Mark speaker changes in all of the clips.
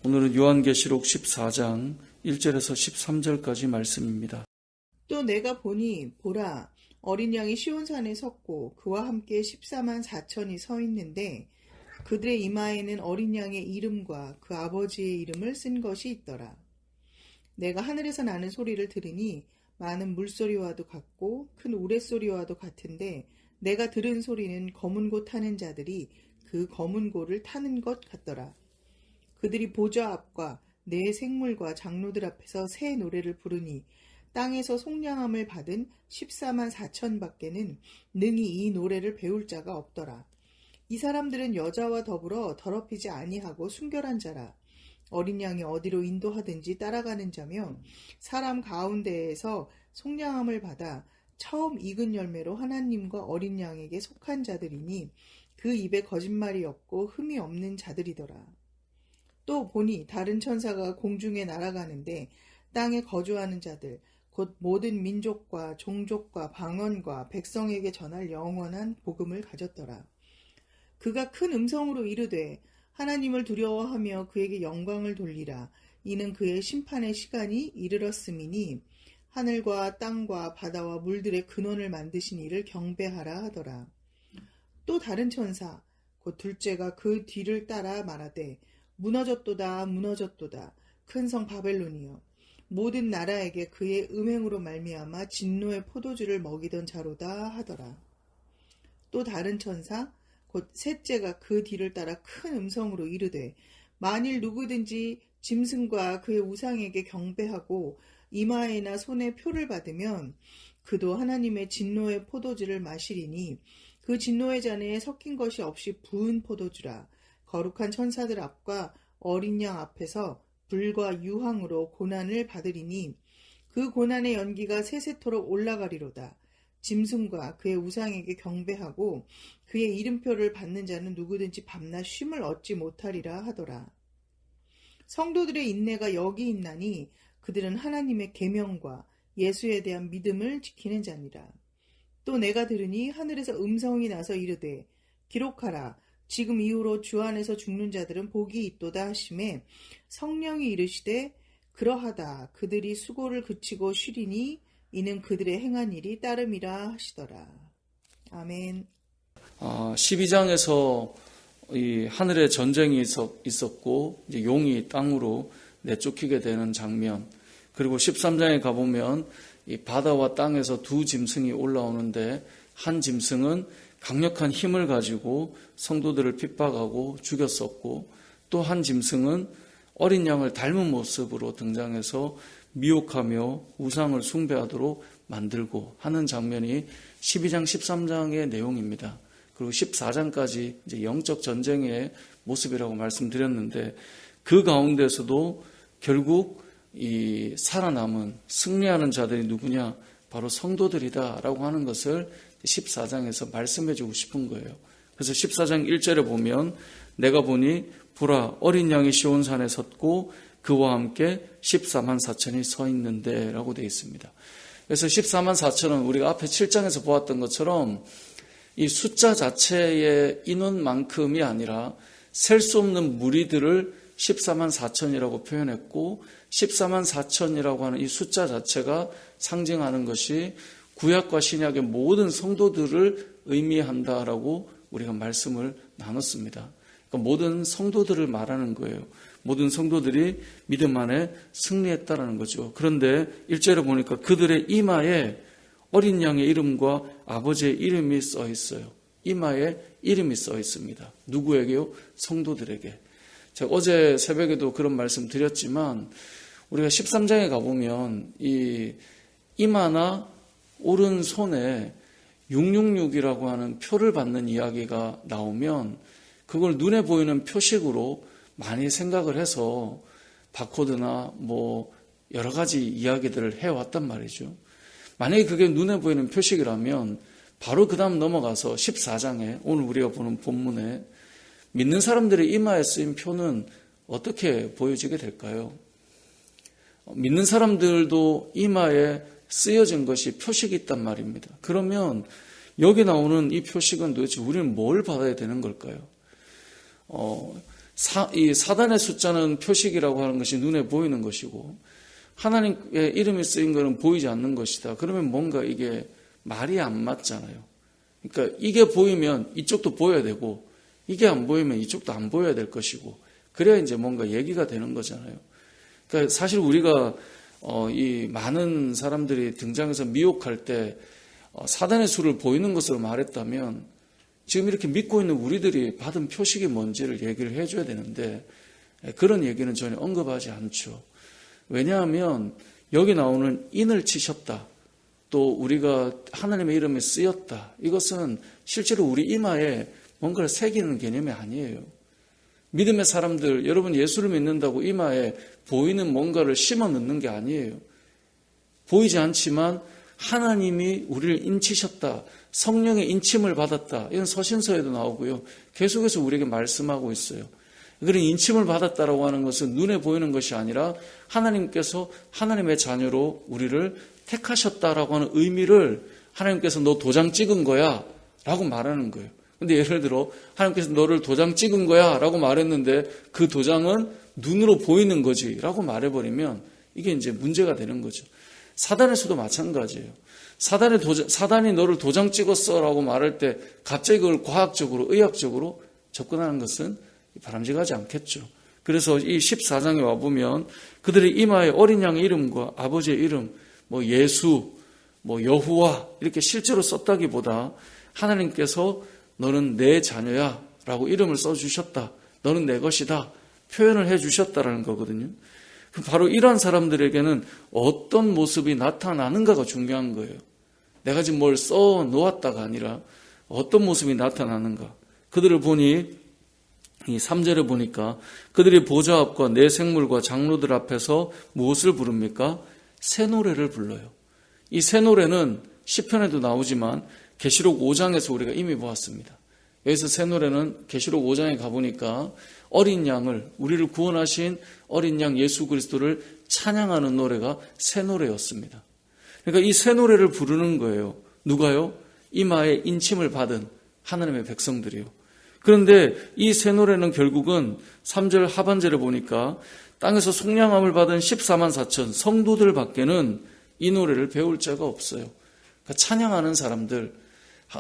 Speaker 1: 오늘은 요한계시록 14장 1절에서 13절까지 말씀입니다.
Speaker 2: 또 내가 보니 보라 어린 양이 시온산에 섰고 그와 함께 14만 4천이 서 있는데 그들의 이마에는 어린 양의 이름과 그 아버지의 이름을 쓴 것이 있더라. 내가 하늘에서 나는 소리를 들으니 많은 물소리와도 같고 큰 우레소리와도 같은데 내가 들은 소리는 검은 고 타는 자들이 그 검은 고를 타는 것 같더라. 그들이 보좌 앞과 네 생물과 장로들 앞에서 새 노래를 부르니 땅에서 속량함을 받은 14만 4천 밖에는 능히 이 노래를 배울 자가 없더라. 이 사람들은 여자와 더불어 더럽히지 아니하고 순결한 자라. 어린 양이 어디로 인도하든지 따라가는 자며 사람 가운데에서 속량함을 받아 처음 익은 열매로 하나님과 어린 양에게 속한 자들이니 그 입에 거짓말이 없고 흠이 없는 자들이더라. 또 보니 다른 천사가 공중에 날아가는데 땅에 거주하는 자들 곧 모든 민족과 종족과 방언과 백성에게 전할 영원한 복음을 가졌더라. 그가 큰 음성으로 이르되 하나님을 두려워하며 그에게 영광을 돌리라. 이는 그의 심판의 시간이 이르렀음이니 하늘과 땅과 바다와 물들의 근원을 만드신 이를 경배하라 하더라. 또 다른 천사 곧 둘째가 그 뒤를 따라 말하되 무너졌도다 무너졌도다 큰 성 바벨론이여 모든 나라에게 그의 음행으로 말미암아 진노의 포도주를 먹이던 자로다 하더라. 또 다른 천사 곧 셋째가 그 뒤를 따라 큰 음성으로 이르되 만일 누구든지 짐승과 그의 우상에게 경배하고 이마에나 손에 표를 받으면 그도 하나님의 진노의 포도주를 마시리니 그 진노의 잔에 섞인 것이 없이 부은 포도주라. 거룩한 천사들 앞과 어린 양 앞에서 불과 유황으로 고난을 받으리니 그 고난의 연기가 세세토록 올라가리로다. 짐승과 그의 우상에게 경배하고 그의 이름표를 받는 자는 누구든지 밤낮 쉼을 얻지 못하리라 하더라. 성도들의 인내가 여기 있나니 그들은 하나님의 계명과 예수에 대한 믿음을 지키는 자니라. 또 내가 들으니 하늘에서 음성이 나서 이르되 기록하라. 지금 이후로 주 안에서 죽는 자들은 복이 있도다 하시매 성령이 이르시되 그러하다. 그들이 수고를 그치고 쉬리니 이는 그들의 행한 일이 따름이라 하시더라. 아멘.
Speaker 1: 12장에서 이 하늘에 전쟁이 있었고 이제 용이 땅으로 내쫓기게 되는 장면, 그리고 13장에 가보면 이 바다와 땅에서 두 짐승이 올라오는데 한 짐승은 강력한 힘을 가지고 성도들을 핍박하고 죽였었고 또 한 짐승은 어린 양을 닮은 모습으로 등장해서 미혹하며 우상을 숭배하도록 만들고 하는 장면이 12장, 13장의 내용입니다. 그리고 14장까지 이제 영적 전쟁의 모습이라고 말씀드렸는데 그 가운데서도 결국 이 살아남은 승리하는 자들이 누구냐? 바로 성도들이다라고 하는 것을 14장에서 말씀해주고 싶은 거예요. 그래서 14장 1절에 보면 내가 보니 보라 어린 양이 시온산에 섰고 그와 함께 14만 4천이 서 있는데 라고 되어 있습니다. 그래서 14만 4천은 우리가 앞에 7장에서 보았던 것처럼 이 숫자 자체의 인원만큼이 아니라 셀 수 없는 무리들을 14만 4천이라고 표현했고 14만 4천이라고 하는 이 숫자 자체가 상징하는 것이 구약과 신약의 모든 성도들을 의미한다라고 우리가 말씀을 나눴습니다. 그러니까 모든 성도들을 말하는 거예요. 모든 성도들이 믿음 안에 승리했다라는 거죠. 그런데 1절에 보니까 그들의 이마에 어린 양의 이름과 아버지의 이름이 써 있어요. 이마에 이름이 써 있습니다. 누구에게요? 성도들에게. 제가 어제 새벽에도 그런 말씀 드렸지만 우리가 13장에 가보면 이 이마나 오른손에 666이라고 하는 표를 받는 이야기가 나오면 그걸 눈에 보이는 표식으로 많이 생각을 해서 바코드나 뭐 여러 가지 이야기들을 해왔단 말이죠. 만약에 그게 눈에 보이는 표식이라면 바로 그 다음 넘어가서 14장에 오늘 우리가 보는 본문에 믿는 사람들의 이마에 쓰인 표는 어떻게 보여지게 될까요? 믿는 사람들도 이마에 쓰여진 것이 표식이 있단 말입니다. 그러면 여기 나오는 이 표식은 도대체 우리는 뭘 받아야 되는 걸까요? 이 사단의 숫자는 표식이라고 하는 것이 눈에 보이는 것이고 하나님의 이름이 쓰인 것은 보이지 않는 것이다. 그러면 뭔가 이게 말이 안 맞잖아요. 그러니까 이게 보이면 이쪽도 보여야 되고 이게 안 보이면 이쪽도 안 보여야 될 것이고 그래야 이제 뭔가 얘기가 되는 거잖아요. 그러니까 사실 우리가 이 많은 사람들이 등장해서 미혹할 때 사단의 수를 보이는 것으로 말했다면 지금 이렇게 믿고 있는 우리들이 받은 표식이 뭔지를 얘기를 해줘야 되는데 그런 얘기는 전혀 언급하지 않죠. 왜냐하면 여기 나오는 인을 치셨다. 또 우리가 하나님의 이름에 쓰였다. 이것은 실제로 우리 이마에 뭔가를 새기는 개념이 아니에요. 믿음의 사람들, 여러분 예수를 믿는다고 이마에 보이는 뭔가를 심어 넣는 게 아니에요. 보이지 않지만 하나님이 우리를 인치셨다. 성령의 인침을 받았다. 이건 서신서에도 나오고요. 계속해서 우리에게 말씀하고 있어요. 그런 인침을 받았다라고 하는 것은 눈에 보이는 것이 아니라 하나님께서 하나님의 자녀로 우리를 택하셨다라고 하는 의미를 하나님께서 너 도장 찍은 거야 라고 말하는 거예요. 근데 예를 들어 하나님께서 너를 도장 찍은 거야 라고 말했는데 그 도장은 눈으로 보이는 거지 라고 말해버리면 이게 이제 문제가 되는 거죠. 사단에서도 마찬가지예요. 사단이 너를 도장 찍었어 라고 말할 때 갑자기 그걸 과학적으로 의학적으로 접근하는 것은 바람직하지 않겠죠. 그래서 이 14장에 와보면 그들의 이마에 어린 양의 이름과 아버지의 이름, 뭐 예수, 뭐 여호와 이렇게 실제로 썼다기보다 하나님께서 너는 내 자녀야 라고 이름을 써주셨다. 너는 내 것이다. 표현을 해주셨다라는 거거든요. 바로 이러한 사람들에게는 어떤 모습이 나타나는가가 중요한 거예요. 내가 지금 뭘 써 놓았다가 아니라 어떤 모습이 나타나는가. 그들을 보니 이 3절에 보니까 그들이 보좌 앞과 내 생물과 장로들 앞에서 무엇을 부릅니까? 새 노래를 불러요. 이 새 노래는 시편에도 나오지만 계시록 5장에서 우리가 이미 보았습니다. 여기서 새 노래는 계시록 5장에 가보니까 어린 양을, 우리를 구원하신 어린 양 예수 그리스도를 찬양하는 노래가 새 노래였습니다. 그러니까 이 새 노래를 부르는 거예요. 누가요? 이마에 인침을 받은 하나님의 백성들이요. 그런데 이 새 노래는 결국은 3절 하반절에 보니까 땅에서 속량함을 받은 14만 4천 성도들 밖에는 이 노래를 배울 자가 없어요. 그러니까 찬양하는 사람들,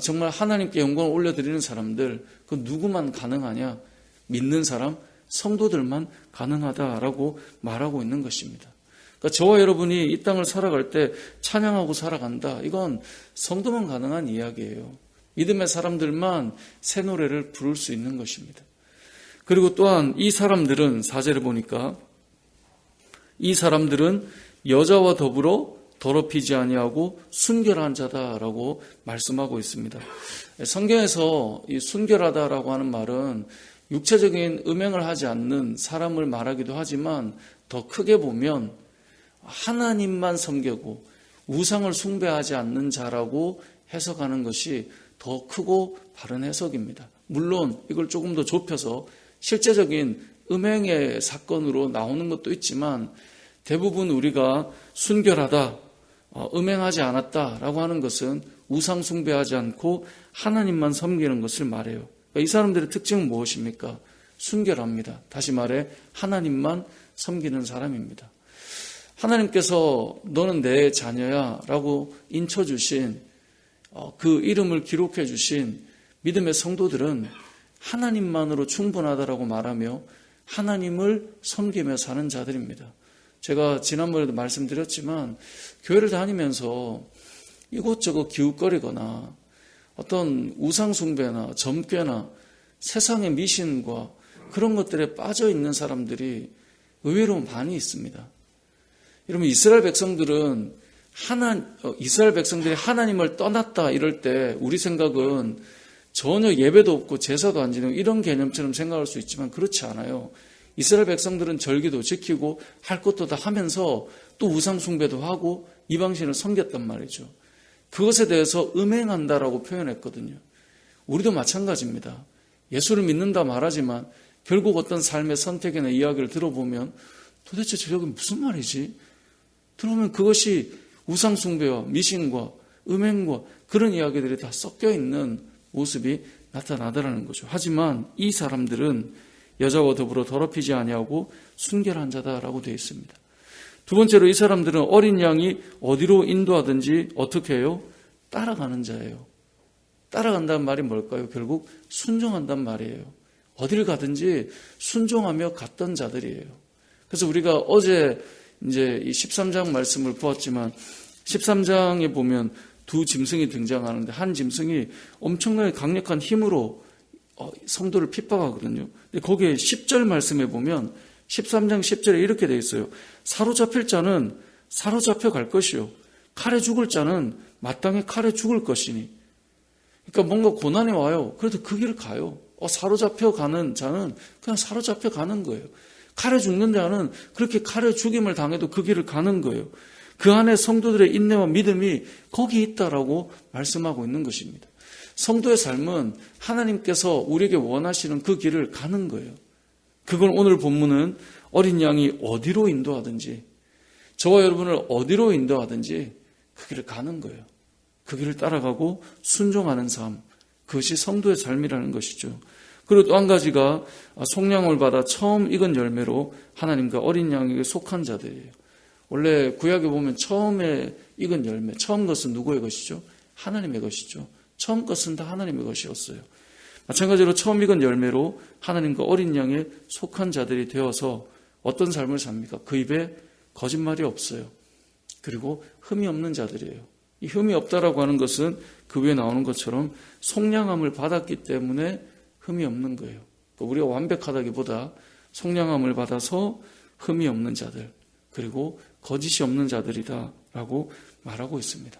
Speaker 1: 정말 하나님께 영광을 올려드리는 사람들, 그 누구만 가능하냐? 믿는 사람, 성도들만 가능하다라고 말하고 있는 것입니다. 그러니까 저와 여러분이 이 땅을 살아갈 때 찬양하고 살아간다. 이건 성도만 가능한 이야기예요. 믿음의 사람들만 새 노래를 부를 수 있는 것입니다. 그리고 또한 이 사람들은 4절에 보니까 이 사람들은 여자와 더불어 더럽히지 아니하고 순결한 자다라고 말씀하고 있습니다. 성경에서 이 순결하다라고 하는 말은 육체적인 음행을 하지 않는 사람을 말하기도 하지만 더 크게 보면 하나님만 섬기고 우상을 숭배하지 않는 자라고 해석하는 것이 더 크고 바른 해석입니다. 물론 이걸 조금 더 좁혀서 실제적인 음행의 사건으로 나오는 것도 있지만 대부분 우리가 순결하다, 음행하지 않았다라고 하는 것은 우상 숭배하지 않고 하나님만 섬기는 것을 말해요. 이 사람들의 특징은 무엇입니까? 순결합니다. 다시 말해 하나님만 섬기는 사람입니다. 하나님께서 너는 내 자녀야 라고 인쳐주신 그 이름을 기록해 주신 믿음의 성도들은 하나님만으로 충분하다라고 말하며 하나님을 섬기며 사는 자들입니다. 제가 지난번에도 말씀드렸지만 교회를 다니면서 이곳저곳 기웃거리거나 어떤 우상숭배나 점괘나 세상의 미신과 그런 것들에 빠져 있는 사람들이 의외로 많이 있습니다. 여러분 이스라엘 백성들이 하나님을 떠났다 이럴 때 우리 생각은 전혀 예배도 없고 제사도 안 지내고 이런 개념처럼 생각할 수 있지만 그렇지 않아요. 이스라엘 백성들은 절기도 지키고 할 것도 다 하면서 또 우상숭배도 하고 이방신을 섬겼단 말이죠. 그것에 대해서 음행한다라고 표현했거든요. 우리도 마찬가지입니다. 예수를 믿는다 말하지만 결국 어떤 삶의 선택이나 이야기를 들어보면 도대체 저게 무슨 말이지? 들어보면 그것이 우상숭배와 미신과 음행과 그런 이야기들이 다 섞여 있는 모습이 나타나더라는 거죠. 하지만 이 사람들은 여자와 더불어 더럽히지 아니하고 순결한 자다라고 되어 있습니다. 두 번째로 이 사람들은 어린 양이 어디로 인도하든지 어떻게 해요? 따라가는 자예요. 따라간다는 말이 뭘까요? 결국 순종한단 말이에요. 어디를 가든지 순종하며 갔던 자들이에요. 그래서 우리가 어제 이제 이 13장 말씀을 보았지만 13장에 보면 두 짐승이 등장하는데 한 짐승이 엄청나게 강력한 힘으로 성도를 핍박하거든요. 근데 거기에 10절 말씀에 보면 13장 10절에 이렇게 되어 있어요. 사로잡힐 자는 사로잡혀 갈 것이요. 칼에 죽을 자는 마땅히 칼에 죽을 것이니. 그러니까 뭔가 고난이 와요. 그래도 그 길을 가요. 사로잡혀 가는 자는 그냥 사로잡혀 가는 거예요. 칼에 죽는 자는 그렇게 칼에 죽임을 당해도 그 길을 가는 거예요. 그 안에 성도들의 인내와 믿음이 거기 있다라고 말씀하고 있는 것입니다. 성도의 삶은 하나님께서 우리에게 원하시는 그 길을 가는 거예요. 그걸 오늘 본문은 어린 양이 어디로 인도하든지 저와 여러분을 어디로 인도하든지 그 길을 가는 거예요. 그 길을 따라가고 순종하는 삶, 그것이 성도의 삶이라는 것이죠. 그리고 또 한 가지가 속량을 받아 처음 익은 열매로 하나님과 어린 양에게 속한 자들이에요. 원래 구약에 보면 처음에 익은 열매, 처음 것은 누구의 것이죠? 하나님의 것이죠. 처음 것은 다 하나님의 것이었어요. 마찬가지로 처음 익은 열매로 하나님과 어린 양에 속한 자들이 되어서 어떤 삶을 삽니까? 그 입에 거짓말이 없어요. 그리고 흠이 없는 자들이에요. 이 흠이 없다라고 하는 것은 그 위에 나오는 것처럼 속량함을 받았기 때문에 흠이 없는 거예요. 우리가 완벽하다기보다 속량함을 받아서 흠이 없는 자들, 그리고 거짓이 없는 자들이다라고 말하고 있습니다.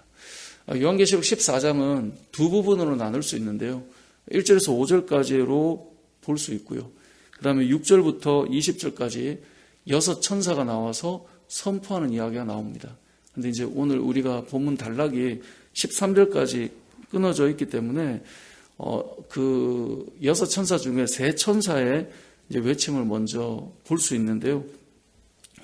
Speaker 1: 요한계시록 14장은 두 부분으로 나눌 수 있는데요. 1절에서 5절까지로 볼 수 있고요. 그 다음에 6절부터 20절까지 6 천사가 나와서 선포하는 이야기가 나옵니다. 그런데 이제 오늘 우리가 본문 단락이 13절까지 끊어져 있기 때문에 그 6 천사 중에 3 천사의 이제 외침을 먼저 볼 수 있는데요.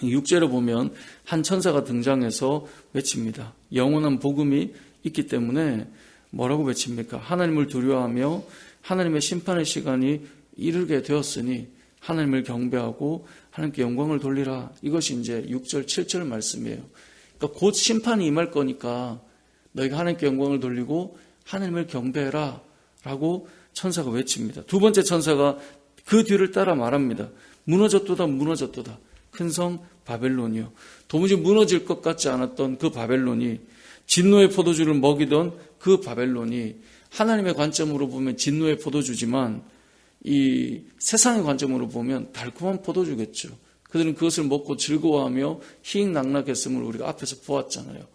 Speaker 1: 6절에 보면 한 천사가 등장해서 외칩니다. 영원한 복음이 있기 때문에 뭐라고 외칩니까? 하나님을 두려워하며 하나님의 심판의 시간이 이르게 되었으니 하나님을 경배하고 하나님께 영광을 돌리라. 이것이 이제 6절, 7절 말씀이에요. 그러니까 곧 심판이 임할 거니까 너희가 하나님께 영광을 돌리고 하나님을 경배해라 라고 천사가 외칩니다. 두 번째 천사가 그 뒤를 따라 말합니다. 무너졌도다 무너졌도다. 큰 성 바벨론이요. 도무지 무너질 것 같지 않았던 그 바벨론이, 진노의 포도주를 먹이던 그 바벨론이 하나님의 관점으로 보면 진노의 포도주지만 이 세상의 관점으로 보면 달콤한 포도주겠죠. 그들은 그것을 먹고 즐거워하며 희익낙락했음을 우리가 앞에서 보았잖아요.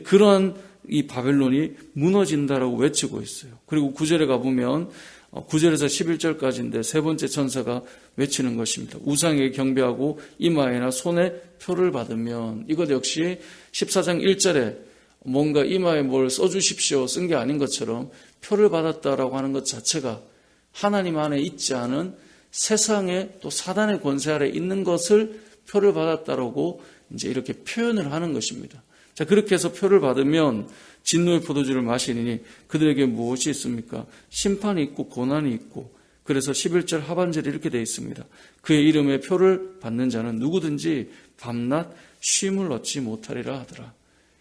Speaker 1: 그러한 이 바벨론이 무너진다라고 외치고 있어요. 그리고 9절에 가보면 9절에서 11절까지인데 세 번째 천사가 외치는 것입니다. 우상에게 경배하고 이마에나 손에 표를 받으면, 이것 역시 14장 1절에 뭔가 이마에 뭘 써주십시오 쓴 게 아닌 것처럼 표를 받았다라고 하는 것 자체가 하나님 안에 있지 않은 세상의 또 사단의 권세 아래 있는 것을 표를 받았다라고 이제 이렇게 표현을 하는 것입니다. 자, 그렇게 해서 표를 받으면 진노의 포도주를 마시니 그들에게 무엇이 있습니까? 심판이 있고 고난이 있고, 그래서 11절 하반절에 이렇게 되어 있습니다. 그의 이름에 표를 받는 자는 누구든지 밤낮 쉼을 얻지 못하리라 하더라.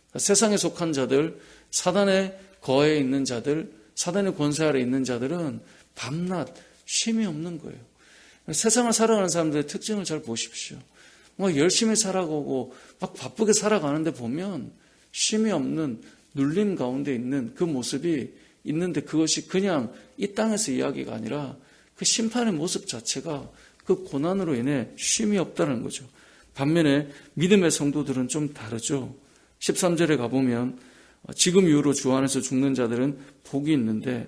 Speaker 1: 그러니까 세상에 속한 자들, 사단의 거에 있는 자들, 사단의 권세 아래 있는 자들은 밤낮 쉼이 없는 거예요. 세상을 살아가는 사람들의 특징을 잘 보십시오. 열심히 살아가고 막 바쁘게 살아가는데 보면 쉼이 없는 눌림 가운데 있는 그 모습이 있는데, 그것이 그냥 이 땅에서 이야기가 아니라 그 심판의 모습 자체가 그 고난으로 인해 쉼이 없다는 거죠. 반면에 믿음의 성도들은 좀 다르죠. 13절에 가보면 지금 이후로 주 안에서 죽는 자들은 복이 있는데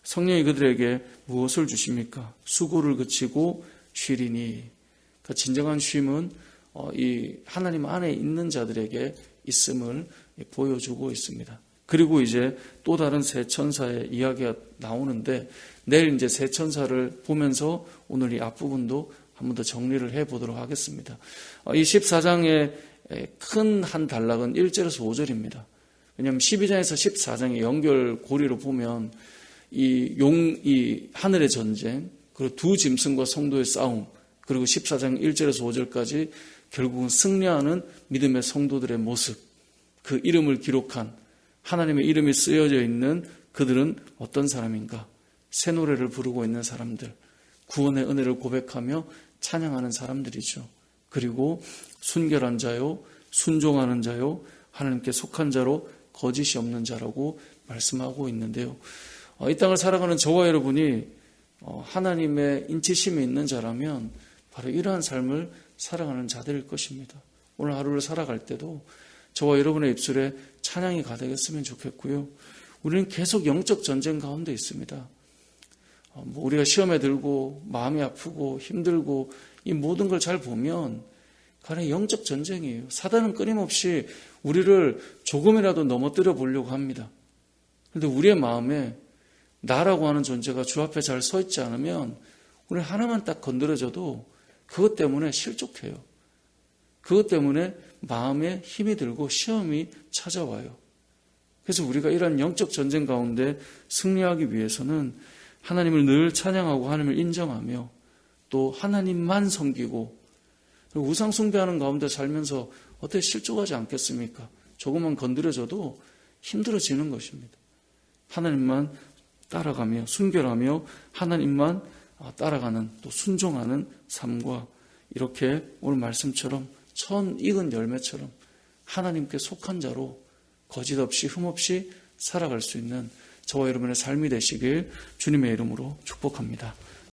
Speaker 1: 성령이 그들에게 무엇을 주십니까? 수고를 그치고 쉬리니. 그러니까 진정한 쉼은 이 하나님 안에 있는 자들에게 있음을 보여주고 있습니다. 그리고 이제 또 다른 세 천사의 이야기가 나오는데 내일 이제 세 천사를 보면서 오늘 이 앞부분도 한 번 더 정리를 해보도록 하겠습니다. 이 14장의 큰 한 단락은 1절에서 5절입니다. 왜냐하면 12장에서 14장의 연결고리로 보면 이 하늘의 전쟁, 그리고 두 짐승과 성도의 싸움, 그리고 14장 1절에서 5절까지 결국은 승리하는 믿음의 성도들의 모습, 그 이름을 기록한 하나님의 이름이 쓰여져 있는 그들은 어떤 사람인가? 새 노래를 부르고 있는 사람들, 구원의 은혜를 고백하며 찬양하는 사람들이죠. 그리고 순결한 자요, 순종하는 자요, 하나님께 속한 자로 거짓이 없는 자라고 말씀하고 있는데요. 이 땅을 살아가는 저와 여러분이 하나님의 인치심이 있는 자라면 바로 이러한 삶을 살아가는 자들일 것입니다. 오늘 하루를 살아갈 때도 저와 여러분의 입술에 찬양이 가득했으면 좋겠고요. 우리는 계속 영적 전쟁 가운데 있습니다. 우리가 시험에 들고 마음이 아프고 힘들고 이 모든 걸 잘 보면 가령 영적 전쟁이에요. 사단은 끊임없이 우리를 조금이라도 넘어뜨려 보려고 합니다. 그런데 우리의 마음에 나라고 하는 존재가 주 앞에 잘 서 있지 않으면 우리 하나만 딱 건드려져도 그것 때문에 실족해요. 그것 때문에 마음에 힘이 들고 시험이 찾아와요. 그래서 우리가 이런 영적 전쟁 가운데 승리하기 위해서는 하나님을 늘 찬양하고 하나님을 인정하며 또 하나님만 섬기고 우상 숭배하는 가운데 살면서 어떻게 실족하지 않겠습니까? 조금만 건드려져도 힘들어지는 것입니다. 하나님만 따라가며 순결하며 하나님만 따라가는 또 순종하는 삶과 이렇게 오늘 말씀처럼 천 익은 열매처럼 하나님께 속한 자로 거짓 없이 흠없이 살아갈 수 있는 저와 여러분의 삶이 되시길 주님의 이름으로 축복합니다.